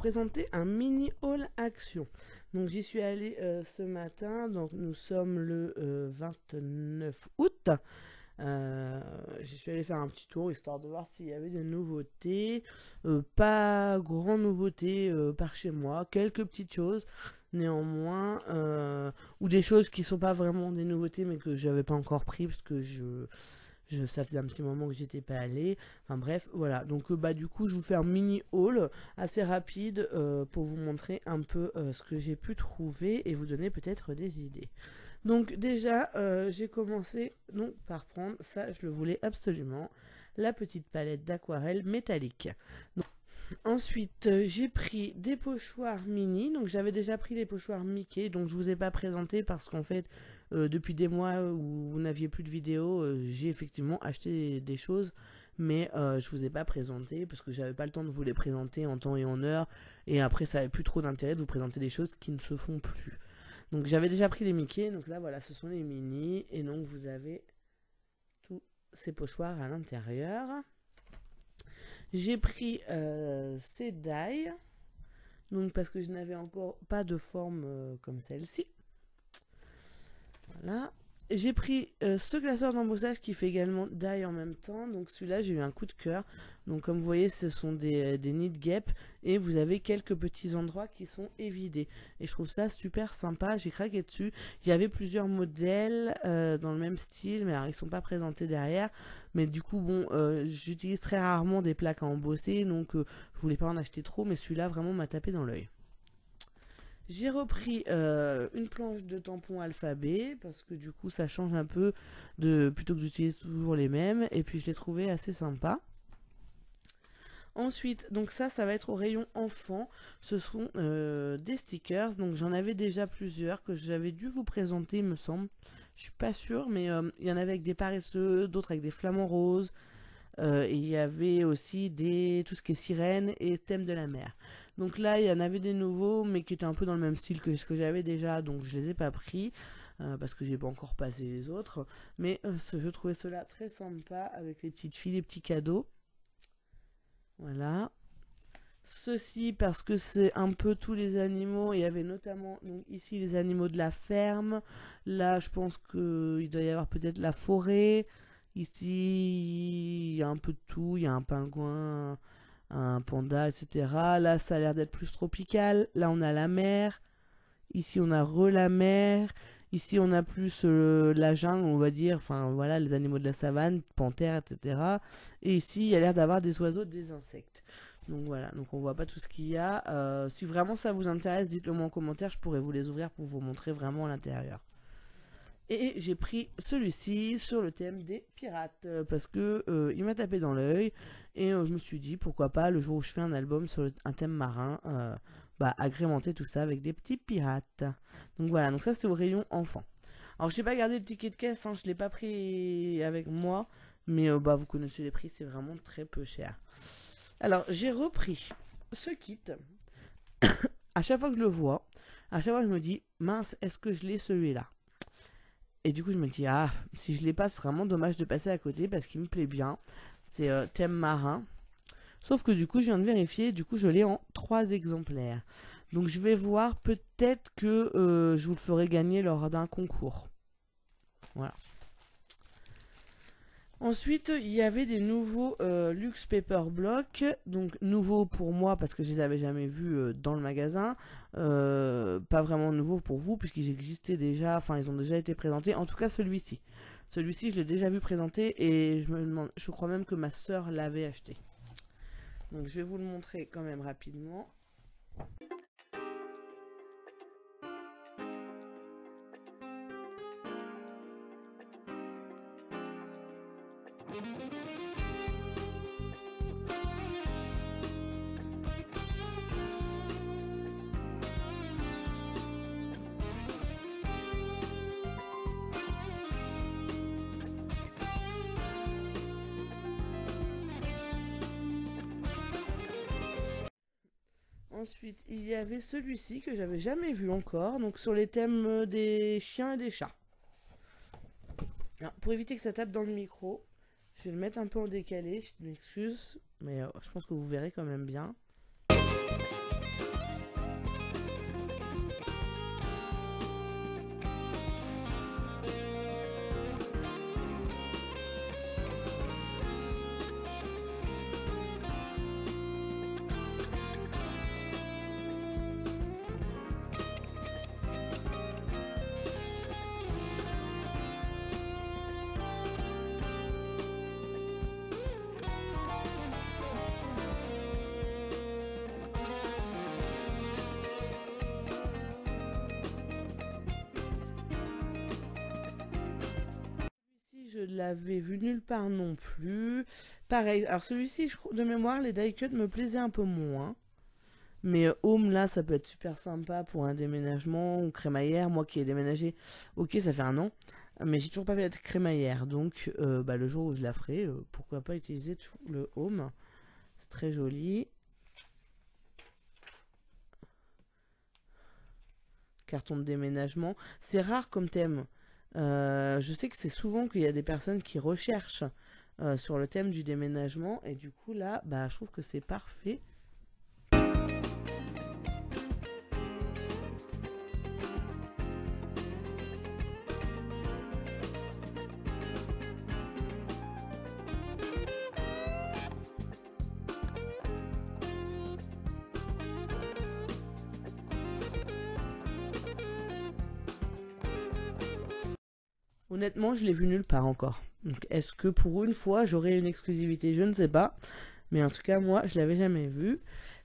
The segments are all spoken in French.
présenter un mini haul action. Donc j'y suis allée ce matin, donc nous sommes le 29 août. J'y suis allée faire un petit tour histoire de voir s'il y avait des nouveautés. Pas grand nouveautés par chez moi, quelques petites choses néanmoins, ou des choses qui sont pas vraiment des nouveautés mais que j'avais pas encore pris parce que ça faisait un petit moment que j'étais pas allée. Enfin bref, voilà. Donc du coup, je vous fais un mini haul assez rapide pour vous montrer un peu ce que j'ai pu trouver et vous donner peut-être des idées. Donc déjà, j'ai commencé donc par prendre ça, je le voulais absolument, la petite palette d'aquarelle métallique. Donc, ensuite, j'ai pris des pochoirs mini. Donc j'avais déjà pris les pochoirs Mickey, donc je vous ai pas présenté parce qu'en fait, depuis des mois où vous n'aviez plus de vidéos, j'ai effectivement acheté des choses, mais je vous ai pas présenté parce que j'avais pas le temps de vous les présenter en temps et en heure. Et après, ça avait plus trop d'intérêt de vous présenter des choses qui ne se font plus. Donc j'avais déjà pris les Mickey, donc là voilà, ce sont les mini, et donc vous avez tous ces pochoirs à l'intérieur. J'ai pris ces die, donc parce que je n'avais encore pas de forme comme celle-ci. Voilà. J'ai pris ce glaceur d'embossage qui fait également die en même temps. Donc celui-là, j'ai eu un coup de cœur. Donc comme vous voyez, ce sont des nids de guêpes. Et vous avez quelques petits endroits qui sont évidés. Et je trouve ça super sympa. J'ai craqué dessus. Il y avait plusieurs modèles dans le même style. Mais alors, ils ne sont pas présentés derrière. Mais du coup, bon, j'utilise très rarement des plaques à embosser. Donc je voulais pas en acheter trop. Mais celui-là, vraiment, m'a tapé dans l'œil. J'ai repris une planche de tampons alphabet parce que du coup ça change un peu plutôt que d'utiliser toujours les mêmes, et puis je l'ai trouvé assez sympa. Ensuite, donc ça va être au rayon enfant. Ce sont des stickers, donc j'en avais déjà plusieurs que j'avais dû vous présenter, il me semble. Je suis pas sûre, mais il y en avait avec des paresseux, d'autres avec des flamants roses. Et il y avait aussi tout ce qui est sirène et thème de la mer. Donc là, il y en avait des nouveaux, mais qui étaient un peu dans le même style que ce que j'avais déjà, donc je les ai pas pris parce que j'ai pas encore passé les autres. Mais je trouvais cela très sympa avec les petites filles, les petits cadeaux. Voilà. Ceci parce que c'est un peu tous les animaux. Il y avait notamment donc ici les animaux de la ferme. Là, je pense qu'il doit y avoir peut-être la forêt. Ici, il y a un peu de tout. Il y a un pingouin, un panda, etc. Là, ça a l'air d'être plus tropical. Là, on a la mer. Ici, on a la mer. Ici, on a plus la jungle, on va dire. Enfin, voilà, les animaux de la savane, panthères, etc. Et ici, il y a l'air d'avoir des oiseaux, des insectes. Donc voilà, donc on voit pas tout ce qu'il y a. Si vraiment ça vous intéresse, dites-le moi en commentaire. Je pourrais vous les ouvrir pour vous montrer vraiment à l'intérieur. Et j'ai pris celui-ci sur le thème des pirates parce que il m'a tapé dans l'œil et je me suis dit pourquoi pas le jour où je fais un album sur un thème marin, agrémenter tout ça avec des petits pirates. Donc voilà, donc ça c'est au rayon enfant. Alors je n'ai pas gardé le ticket de caisse, je l'ai pas pris avec moi, mais vous connaissez les prix, c'est vraiment très peu cher. Alors j'ai repris ce kit. À chaque fois que je le vois, à chaque fois je me dis mince, est-ce que je l'ai celui-là? Et du coup, je me dis, si je l'ai pas, c'est vraiment dommage de passer à côté parce qu'il me plaît bien. C'est thème marin. Sauf que du coup, je viens de vérifier, du coup, je l'ai en 3 exemplaires. Donc, je vais voir, peut-être que je vous le ferai gagner lors d'un concours. Voilà. Ensuite, il y avait des nouveaux Luxe Paper Block, donc nouveaux pour moi parce que je les avais jamais vus dans le magasin, pas vraiment nouveaux pour vous puisqu'ils existaient déjà, enfin ils ont déjà été présentés, en tout cas celui-ci. Celui-ci je l'ai déjà vu présenter et je crois même que ma soeur l'avait acheté. Donc je vais vous le montrer quand même rapidement. Ensuite, il y avait celui-ci que j'avais jamais vu encore, donc sur les thèmes des chiens et des chats. Alors, pour éviter que ça tape dans le micro, je vais le mettre un peu en décalé, je m'excuse, mais je pense que vous verrez quand même bien. l'avais vu nulle part non plus. Pareil, alors celui-ci, de mémoire, les die cut me plaisaient un peu moins. Mais home, là, ça peut être super sympa pour un déménagement ou crémaillère. Moi qui ai déménagé, ok, ça fait un an. Mais j'ai toujours pas fait la crémaillère. Donc, le jour où je la ferai, pourquoi pas utiliser tout le home. C'est très joli. Carton de déménagement. C'est rare comme thème. Je sais que c'est souvent qu'il y a des personnes qui recherchent sur le thème du déménagement. Et du coup, là, je trouve que c'est parfait. Honnêtement, je l'ai vu nulle part encore. Donc, est-ce que pour une fois, j'aurai une exclusivité? Je ne sais pas. Mais en tout cas, moi, je l'avais jamais vu.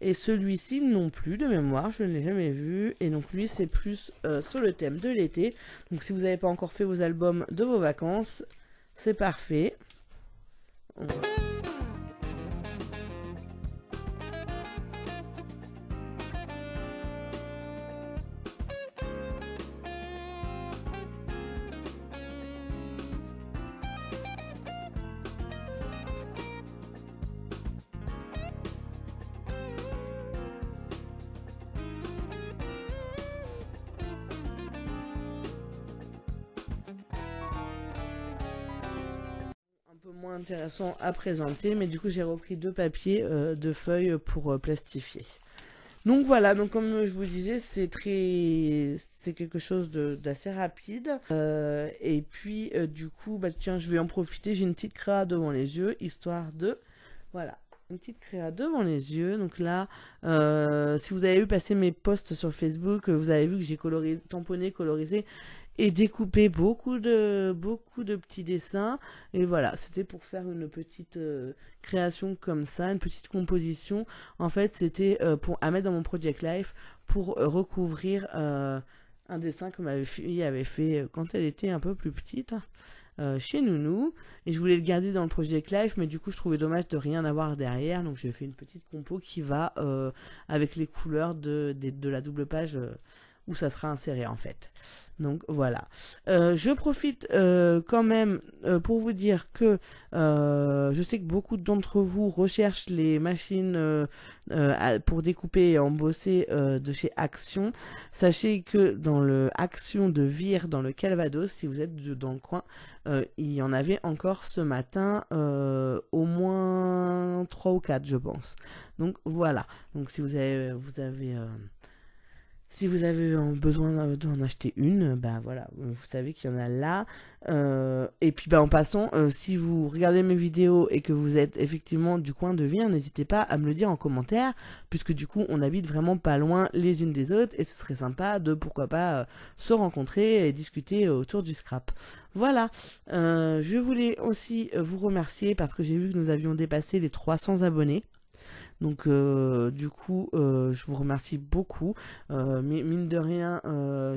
Et celui-ci non plus, de mémoire, je ne l'ai jamais vu. Et donc, lui, c'est plus sur le thème de l'été. Donc, si vous n'avez pas encore fait vos albums de vos vacances, c'est parfait. Moins intéressant à présenter, mais du coup j'ai repris 2 papiers de feuilles pour plastifier. Donc voilà, donc comme je vous disais, c'est quelque chose d'assez rapide. Et puis du coup, tiens, je vais en profiter, j'ai une petite créa devant les yeux, histoire de... Voilà, une petite créa devant les yeux. Donc là, si vous avez vu passer mes posts sur Facebook, vous avez vu que j'ai tamponné, colorisé et découpé beaucoup de petits dessins. Et voilà, c'était pour faire une petite création comme ça, une petite composition. En fait, c'était à mettre dans mon Project Life pour recouvrir un dessin que ma fille avait fait quand elle était un peu plus petite. Chez Nounou, et je voulais le garder dans le Project Life, mais du coup je trouvais dommage de rien avoir derrière, donc j'ai fait une petite compo qui va avec les couleurs de la double page où ça sera inséré en fait. Donc voilà. Je profite quand même pour vous dire que je sais que beaucoup d'entre vous recherchent les machines pour découper et embosser de chez Action. Sachez que dans le Action de Vire dans le Calvados, si vous êtes dans le coin, il y en avait encore ce matin au moins 3 ou 4 je pense. Donc voilà. Donc si vous avez besoin d'en acheter une, voilà, vous savez qu'il y en a là. Et puis en passant, si vous regardez mes vidéos et que vous êtes effectivement du coin de Vire, n'hésitez pas à me le dire en commentaire, puisque du coup on habite vraiment pas loin les unes des autres, et ce serait sympa de pourquoi pas se rencontrer et discuter autour du scrap. Voilà, je voulais aussi vous remercier parce que j'ai vu que nous avions dépassé les 300 abonnés. Donc du coup, je vous remercie beaucoup. Mais mine de rien,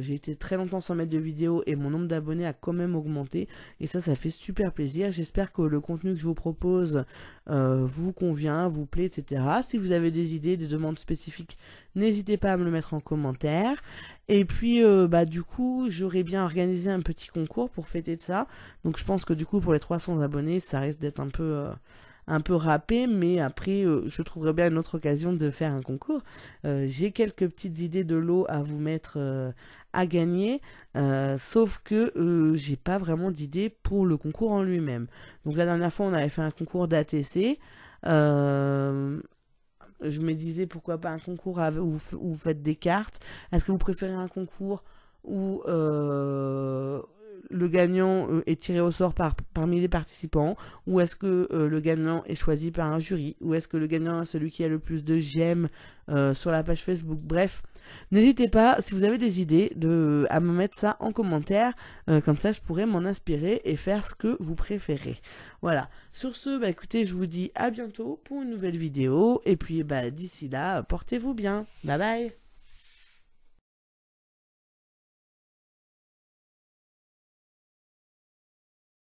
j'ai été très longtemps sans mettre de vidéo et mon nombre d'abonnés a quand même augmenté. Et ça fait super plaisir. J'espère que le contenu que je vous propose vous convient, vous plaît, etc. Si vous avez des idées, des demandes spécifiques, n'hésitez pas à me le mettre en commentaire. Et puis, du coup, j'aurais bien organisé un petit concours pour fêter de ça. Donc je pense que du coup, pour les 300 abonnés, ça risque d'être un peu râpé, mais après je trouverai bien une autre occasion de faire un concours. J'ai quelques petites idées de lots à vous mettre à gagner, sauf que j'ai pas vraiment d'idée pour le concours en lui-même. Donc la dernière fois on avait fait un concours d'ATC, je me disais pourquoi pas un concours où vous faites des cartes. Est-ce que vous préférez un concours où le gagnant est tiré au sort parmi les participants, ou est-ce que le gagnant est choisi par un jury, ou est-ce que le gagnant est celui qui a le plus de j'aime sur la page Facebook. Bref, n'hésitez pas, si vous avez des idées, à me mettre ça en commentaire, comme ça je pourrais m'en inspirer et faire ce que vous préférez. Voilà, sur ce, écoutez, je vous dis à bientôt pour une nouvelle vidéo, et puis d'ici là, portez-vous bien, bye bye.